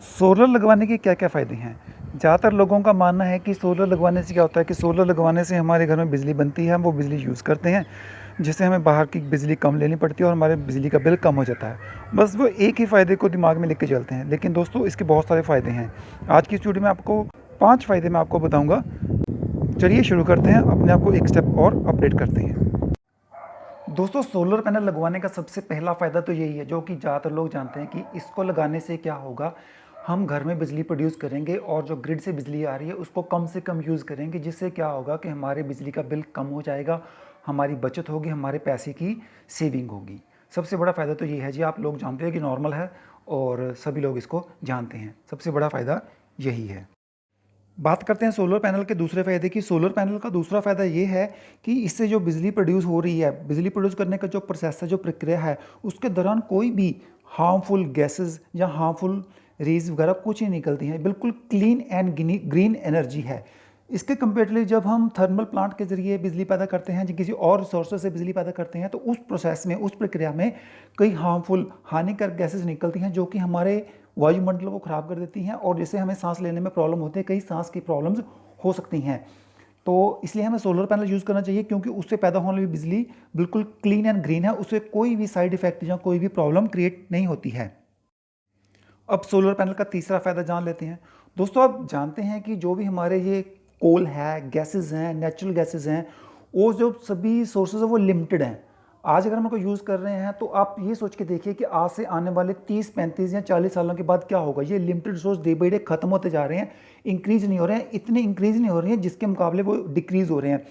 Solar लगवाने के क्या-क्या फ़ायदे हैं? ज़्यादातर लोगों का मानना है कि सोलर लगवाने से क्या होता है कि सोलर लगवाने से हमारे घर में बिजली बनती है, हम वो बिजली यूज़ करते हैं, जिससे हमें बाहर की बिजली कम लेनी पड़ती है और हमारे बिजली का बिल कम हो जाता है। बस वो एक ही फ़ायदे को दिमाग में लेके चलते हैं, लेकिन दोस्तों इसके बहुत सारे फ़ायदे हैं। आज की इस वीडियो में आपको 5 फ़ायदे मैं आपको बताऊँगा। चलिए शुरू करते हैं, अपने आप को एक स्टेप और अपडेट करते हैं। दोस्तों सोलर पैनल लगवाने का सबसे पहला फ़ायदा तो यही है जो कि ज़्यादातर लोग जानते हैं कि इसको लगाने से क्या होगा, हम घर में बिजली प्रोड्यूस करेंगे और जो ग्रिड से बिजली आ रही है उसको कम से कम यूज़ करेंगे, जिससे क्या होगा कि हमारे बिजली का बिल कम हो जाएगा, हमारी बचत होगी, हमारे पैसे की सेविंग होगी। सबसे बड़ा फ़ायदा तो ये है जी, आप लोग जानते हैं कि नॉर्मल है और सभी लोग इसको जानते हैं। सबसे बड़ा फ़ायदा यही है। बात करते हैं सोलर पैनल के दूसरे फ़ायदे की। सोलर पैनल का दूसरा फ़ायदा ये है कि इससे जो बिजली प्रोड्यूस हो रही है, बिजली प्रोड्यूस करने का जो प्रोसेस है, जो प्रक्रिया है, उसके दौरान कोई भी हार्मफुल गैसेस या हार्मफुल रेज़ वगैरह कुछ नहीं निकलती हैं। बिल्कुल क्लीन एंड ग्रीन एनर्जी है। इसके कंपेरेटिवली जब हम थर्मल प्लांट के ज़रिए बिजली पैदा करते हैं, किसी और सोर्सेज से बिजली पैदा करते हैं, तो उस प्रोसेस में, उस प्रक्रिया में कई हार्मफुल हानिकारक गैसेस निकलती हैं जो कि हमारे वायुमंडल को ख़राब कर देती हैं और जिससे हमें सांस लेने में प्रॉब्लम होती है, कई सांस की प्रॉब्लम्स हो सकती हैं। तो इसलिए हमें सोलर पैनल यूज़ करना चाहिए क्योंकि उससे पैदा होने वाली बिजली बिल्कुल क्लीन एंड ग्रीन है, उससे कोई भी साइड इफेक्ट या कोई भी प्रॉब्लम क्रिएट नहीं होती है। अब सोलर पैनल का तीसरा फ़ायदा जान लेते हैं। दोस्तों आप जानते हैं कि जो भी हमारे ये कोल है, गैसेज़ हैं, नेचुरल गैसेज़ हैं, वो जो सभी सोर्सेज़ हैं वो लिमिटेड हैं। आज अगर हम उनको यूज़ कर रहे हैं तो आप ये सोच के देखिए कि आज से आने वाले 30, 35 या 40 सालों के बाद क्या होगा। ये limited resource day by day खत्म होते जा रहे हैं, इंक्रीज़ नहीं हो रहे हैं, इतने इंक्रीज़ नहीं हो रहे हैं जिसके मुकाबले वो डिक्रीज़ हो रहे हैं।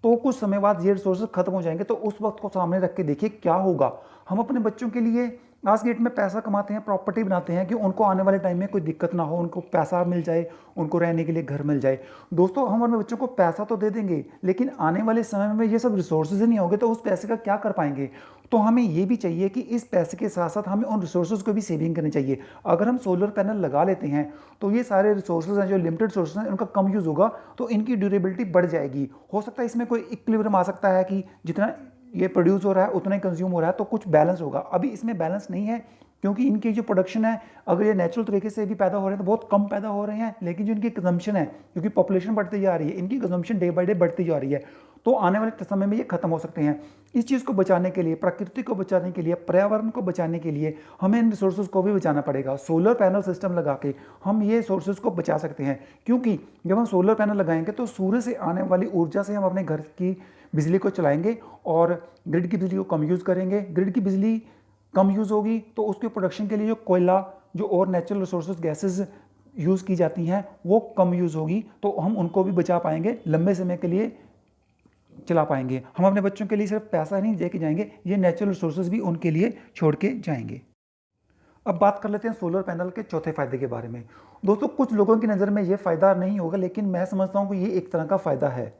तो कुछ समय बाद ये रिसोर्सेज खत्म हो जाएंगे, तो उस वक्त को सामने रख के देखिए क्या होगा। हम अपने बच्चों के लिए आज की डेट में पैसा कमाते हैं, प्रॉपर्टी बनाते हैं कि उनको आने वाले टाइम में कोई दिक्कत ना हो, उनको पैसा मिल जाए, उनको रहने के लिए घर मिल जाए। दोस्तों हम अपने बच्चों को पैसा तो दे देंगे, लेकिन आने वाले समय में ये सब रिसोर्सेज ही नहीं होंगे तो उस पैसे का क्या कर पाएंगे। तो हमें ये भी चाहिए कि इस पैसे के साथ साथ हमें उन रिसोर्सेज को भी सेविंग करनी चाहिए। अगर हम सोलर पैनल लगा लेते हैं तो ये सारे रिसोर्सेज हैं जो लिमिटेड सोर्सेज हैं, उनका कम यूज़ होगा, तो इनकी ड्यूरेबिलिटी बढ़ जाएगी। हो सकता है इसमें कोई इक्विलिब्रियम आ सकता है कि जितना ये प्रोड्यूस हो रहा है उतना ही कंज्यूम हो रहा है, तो कुछ बैलेंस होगा। अभी इसमें बैलेंस नहीं है क्योंकि इनकी जो प्रोडक्शन है, अगर ये नेचुरल तरीके से भी पैदा हो रहे हैं तो बहुत कम पैदा हो रहे हैं, लेकिन जो इनकी कंजम्पशन है, क्योंकि पॉपुलेशन बढ़ती जा रही है, इनकी कंजम्पशन डे बाय डे बढ़ती जा रही है, तो आने वाले समय में ये खत्म हो सकते हैं। इस चीज़ को बचाने के लिए, प्रकृति को बचाने के लिए, पर्यावरण को बचाने के लिए हमें इन रिसोर्सेज को भी बचाना पड़ेगा। सोलर पैनल सिस्टम लगा के हम ये सोर्सेज को बचा सकते हैं, क्योंकि जब हम सोलर पैनल लगाएंगे तो सूर्य से आने वाली ऊर्जा से हम अपने घर की बिजली को चलाएंगे और ग्रिड की बिजली को कम यूज़ करेंगे। ग्रिड की बिजली कम यूज़ होगी तो उसके प्रोडक्शन के लिए जो कोयला, जो और नेचुरल रिसोर्सेज गैसेज यूज़ की जाती हैं वो कम यूज़ होगी, तो हम उनको भी बचा पाएंगे, लंबे समय के लिए चला पाएंगे। हम अपने बच्चों के लिए सिर्फ पैसा नहीं दे के जाएंगे, ये नेचुरल रिसोर्सेज भी उनके लिए छोड़ के जाएंगे। अब बात कर लेते हैं सोलर पैनल के चौथे फायदे के बारे में। दोस्तों कुछ लोगों की नज़र में ये फ़ायदा नहीं होगा, लेकिन मैं समझता हूँ कि ये एक तरह का फ़ायदा है।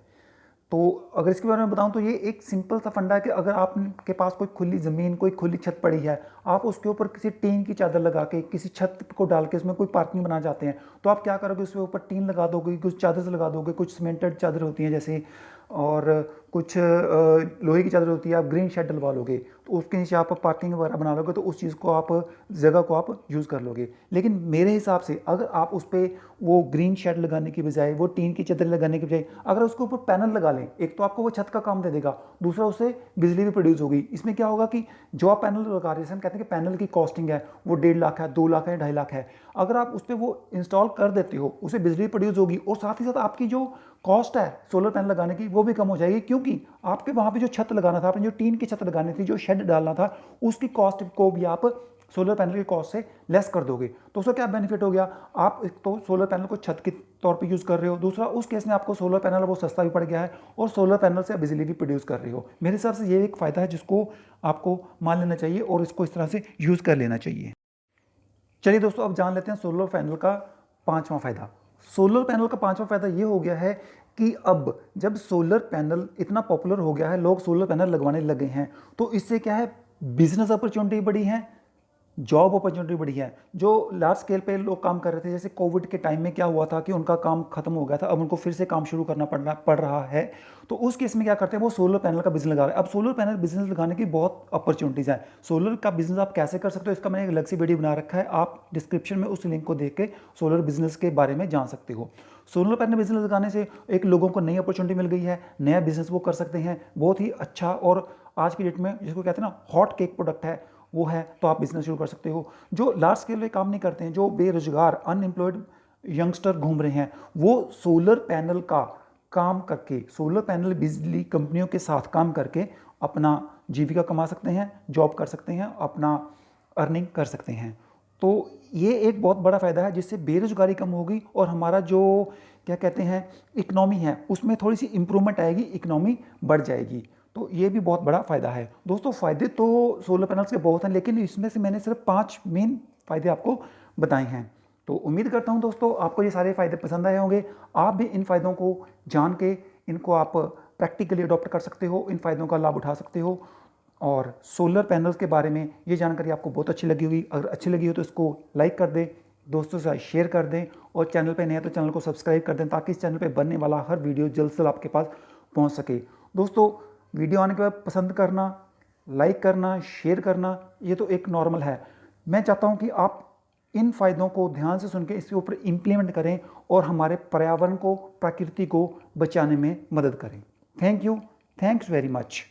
तो अगर इसके बारे में बताऊं तो ये एक सिंपल सा फंडा है कि अगर आपके पास कोई खुली ज़मीन, कोई खुली छत पड़ी है, आप उसके ऊपर किसी टीन की चादर लगा के, किसी छत को डाल के उसमें कोई पार्किंग बना चाहते हैं, तो आप क्या करोगे, उसके ऊपर टीन लगा दोगे, कुछ चादर से लगा दोगे, कुछ सीमेंटेड चादर होती हैं जैसे, और कुछ लोहे की चादर होती है, आप ग्रीन शेड डलवा लोगे, तो उसके नीचे आप पार्किंग वगैरह बना लोगे, तो उस चीज़ को आप, जगह को आप यूज़ कर लोगे। लेकिन मेरे हिसाब से अगर आप उस पर वो ग्रीन शेड लगाने की बजाय, वो टीन की चादर लगाने की बजाय अगर उसके ऊपर पैनल लगा लें, एक तो आपको वो छत का काम दे देगा, दूसरा उससे बिजली भी प्रोड्यूस होगी। इसमें क्या होगा कि जो आप पैनल लगा रहे हैं, हम कहते हैं कि पैनल की कॉस्टिंग है वो 1.5 लाख है, 2 लाख है, 2.5 लाख है। अगर आप उस पर वो इंस्टॉल कर देते हो, उससे बिजली प्रोड्यूस होगी और साथ ही साथ आपकी जो कॉस्ट है सोलर पैनल लगाने की वो भी कम हो जाएगी, क्योंकि आपके वहाँ पे जो छत लगाना था, आपने जो टीन की छत लगानी थी, जो शेड डालना था, उसकी कॉस्ट को भी आप सोलर पैनल की कॉस्ट से लेस कर दोगे। तो उसका क्या बेनिफिट हो गया, आप एक तो सोलर पैनल को छत के तौर पे यूज़ कर रहे हो, दूसरा उस केस में आपको सोलर पैनल वो सस्ता भी पड़ गया है और सोलर पैनल से बिजली भी प्रोड्यूस कर रहे हो। मेरे हिसाब से ये एक फ़ायदा है जिसको आपको मान लेना चाहिए और इसको इस तरह से यूज़ कर लेना चाहिए। चलिए दोस्तों अब जान लेते हैं सोलर पैनल का पांचवा फायदा। सोलर पैनल का पांचवा फायदा ये हो गया है कि अब जब सोलर पैनल इतना पॉपुलर हो गया है, लोग सोलर पैनल लगवाने लगे हैं, तो इससे क्या है, बिजनेस अपॉर्चुनिटी बढ़ी है, जॉब अपॉर्चुनिटी बढ़ी है। जो लार्ज स्केल पे लोग काम कर रहे थे, जैसे कोविड के टाइम में क्या हुआ था कि उनका काम खत्म हो गया था, अब उनको फिर से काम शुरू करना पड़ रहा है। तो उस केस में क्या करते हैं, वो सोलर पैनल का बिजनेस लगा रहे हैं। अब सोलर पैनल बिजनेस लगाने की बहुत अपॉर्चुनिटीज़ हैं। सोलर का बिजनेस आप कैसे कर सकते हो, इसका मैंने एक अलग से वीडियो बना रखा है, आप डिस्क्रिप्शन में उस लिंक को देख के सोलर बिजनेस के बारे में जान सकते हो। सोलर पैनल बिजनेस लगाने से एक लोगों को नई अपॉर्चुनिटी मिल गई है, नया बिजनेस वो कर सकते हैं, बहुत ही अच्छा। और आज की डेट में जिसको कहते हैं ना हॉट केक प्रोडक्ट है वो है, तो आप बिजनेस शुरू कर सकते हो। जो लार्ज स्केल पे काम नहीं करते हैं, जो बेरोजगार अनएम्प्लॉयड यंगस्टर घूम रहे हैं, वो सोलर पैनल का काम करके, सोलर पैनल बिजली कंपनियों के साथ काम करके अपना जीविका कमा सकते हैं, जॉब कर सकते हैं, अपना अर्निंग कर सकते हैं। तो ये एक बहुत बड़ा फ़ायदा है, जिससे बेरोजगारी कम होगी और हमारा जो क्या कहते हैं इकोनॉमी है उसमें थोड़ी सी इंप्रूवमेंट आएगी, इकोनॉमी बढ़ जाएगी। तो ये भी बहुत बड़ा फ़ायदा है दोस्तों। फ़ायदे तो सोलर पैनल्स के बहुत हैं, लेकिन इसमें से मैंने सिर्फ 5 मेन फ़ायदे आपको बताए हैं। तो उम्मीद करता हूं दोस्तों आपको ये सारे फ़ायदे पसंद आए होंगे। आप भी इन फ़ायदों को जान के इनको आप प्रैक्टिकली अडॉप्ट कर सकते हो, इन फ़ायदों का लाभ उठा सकते हो। और सोलर पैनल्स के बारे में ये जानकारी आपको बहुत अच्छी लगी होगी। अगर अच्छी लगी हो तो इसको लाइक कर दें, दोस्तों से शेयर कर दें, और चैनल पे नए हैं तो चैनल को सब्सक्राइब कर दें, ताकि इस चैनल पे बनने वाला हर वीडियो जल्द से जल्द आपके पास पहुंच सके। दोस्तों, वीडियो आने के बाद पसंद करना, लाइक करना, शेयर करना, ये तो एक नॉर्मल है। मैं चाहता हूं कि आप इन फ़ायदों को ध्यान से सुन के इसके ऊपर इम्प्लीमेंट करें और हमारे पर्यावरण को, प्रकृति को बचाने में मदद करें। Thank you, thanks very much.